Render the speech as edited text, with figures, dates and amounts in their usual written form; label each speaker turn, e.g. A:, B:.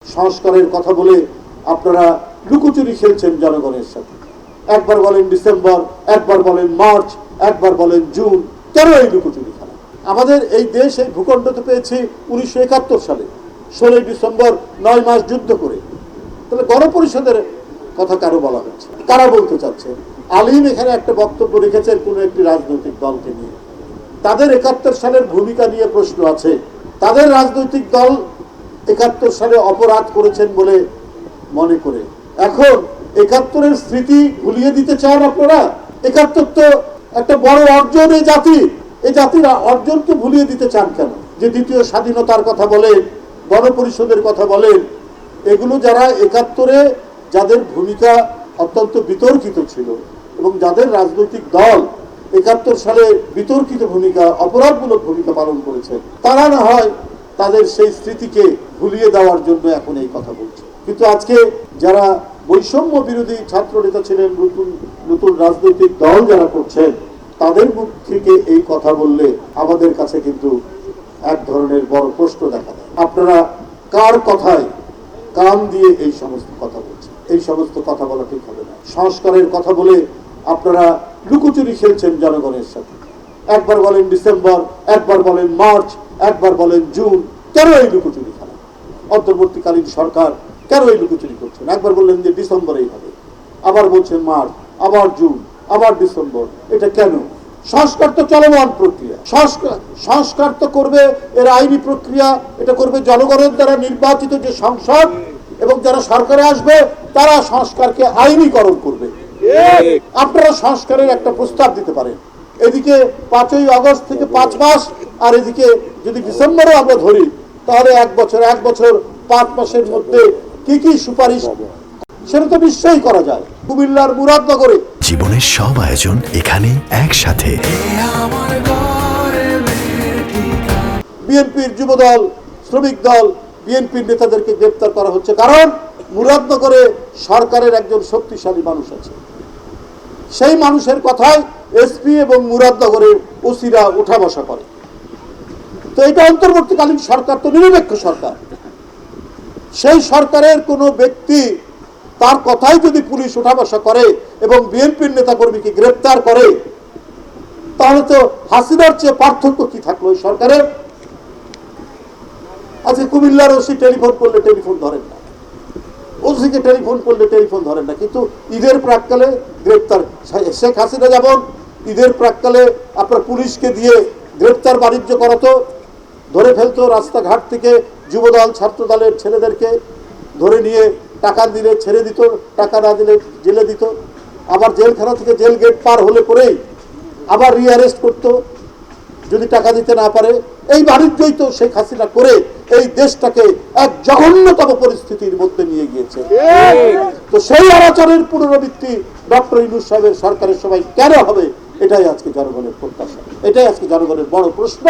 A: সংস্কারের কথা বলে আপনারা লুকোচুরি খেলছেন জনগণের সাথে। একবার বলেন ডিসেম্বর, একবার বলেন মার্চ, একবার বলেন জুন। কেন এই লুকোচুরি খেলা? আমাদের এই দেশ এই ভূখণ্ডতে পেয়েছি 1971 সালে 16 ডিসেম্বর, 9 মাস যুদ্ধ করে। তাহলে গণপরিষদের কথা কারো বলা হচ্ছে, কারা বলতে চাচ্ছেন? আলিম এখানে একটা বক্তব্য রেখেছেন কোনো একটি রাজনৈতিক দলকে নিয়ে। তাদের 71 সালের ভূমিকা নিয়ে প্রশ্ন আছে। তাদের রাজনৈতিক দল 71 সালে অপরাধ করেছেন বলে মনে করে এখন 71-এর স্মৃতি ভুলিয়ে দিতে চান আপনারা? 71 তো একটা বড় অর্জন এই জাতির অর্জনকে ভুলিয়ে দিতে চান কেন? যে দ্বিতীয় স্বাধীনতার কথা বলেন, গণপরিষদের কথা বলেন, এগুলো যারা 71-এ যাদের ভূমিকা অত্যন্ত বিতর্কিত ছিল এবং যাদের রাজনৈতিক দল 71 সালে বিতর্কিত ভূমিকা, অপরাধমূলক ভূমিকা পালন করেছে, তারা না হয় তাদের সেই স্মৃতিকে ভুলিয়ে দেওয়ার জন্য এখন এই কথা বলছে। কিন্তু আজকে যারা বৈষম্য বিরোধী ছাত্র নেতা ছিলেন, নতুন রাজনৈতিক দল যারা করছেন, তাদের মুখ থেকে এই কথা বললে আমাদের কাছে কিন্তু এক ধরনের বড় প্রশ্ন দেখা দেয়। আপনারা কার কথায় কান দিয়ে এই সমস্ত কথা বলছেন? এই সমস্ত কথা বলা ঠিক হবে না। সংস্কারের কথা বলে আপনারা লুকোচুরি খেলছেন জনগণের সাথে। একবার বলেন ডিসেম্বর, একবার বলেন মার্চ, একবার বলেন জুন। কেন এই লুকোচুরি খেলা? অন্তর্বর্তীকালীন সরকার কেন এই লুকোচুরি করছেন? একবার বললেন যে ডিসেম্বরেই হবে, আবার বলছেন মার্চ, আবার জুন, আবার ডিসেম্বর। এটা কেন? সংস্কার তো চলমান প্রক্রিয়া। সংস্কার তো করবে, এর আইনি প্রক্রিয়া, এটা করবে জনগণের দ্বারা নির্বাচিত যে সংসদ, এবং যারা সরকারে আসবে তারা সংস্কারকে আইনীকরণ করবে। আপনারা সংস্কারের একটা প্রস্তাব দিতে পারেন। এদিকে 5ই আগস্ট থেকে 5 মাস, আর এদিকে যদি ডিসেম্বরে আমরা ধরি তাহলে 1 বছর 5 মাসের মধ্যে কি সুপারিশ সেটা তো নিশ্চয়ই করা যায়। কুমিল্লার মুরাদনগরে
B: জীবনের সব আয়োজন এখানে একসাথে।
A: বিএনপির যুবদল, শ্রমিক দল, বিএনপির নেতাদেরকে গ্রেপ্তার করা হচ্ছে কারণ মুরাদনগরে সরকারের একজন শক্তিশালী মানুষ আছে। সেই মানুষের কথায় এসপি এবং মুরাদনগরের ওসিরা উঠা বসা করে। তো এটা অন্তর্বর্তীকালীন সরকার তো নিরপেক্ষ সরকার। সেই সরকারের কোনো ব্যক্তি তার কথাই যদি পুলিশ উঠা বসা করে এবং বিএনপির নেতাকর্মীকে গ্রেপ্তার করে, তাহলে তো হাসিনার চেয়ে পার্থক্য কি থাকলো ওই সরকারের? আজকে কুমিল্লার ওসি টেলিফোন করলে টেলিফোন ধরেন না, ওসিকে টেলিফোন করলে টেলিফোন ধরেন না, কিন্তু ঈদের প্রাককালে গ্রেপ্তার। শেখ হাসিনা যেমন ঈদের প্রাককালে আপনার পুলিশকে দিয়ে গ্রেপ্তার বাণিজ্য করাতো, ধরে ফেলতো রাস্তাঘাট থেকে যুবদল ছাত্রদলের ছেলেদেরকে ধরে নিয়ে টাকা দিলে ছেড়ে দিত, টাকা না দিলে জেলে দিত, আবার জেলখানা থেকে জেল গেট পার হলে পরেই আবার রিঅ্যারেস্ট করতো যদি টাকা দিতে না পারে। এই বাণিজ্যই তো শেখ হাসিনা করে এই দেশটাকে এক জঘন্যতম পরিস্থিতির মধ্যে নিয়ে গিয়েছে। তো সেই আচরণের পুনরাবৃত্তি ডক্টর ইউনূস সাহেবের সরকারের সময় কেন হবে? এটাই আজকে জনগণের প্রত্যাশা, এটাই আজকে জনগণের বড় প্রশ্ন।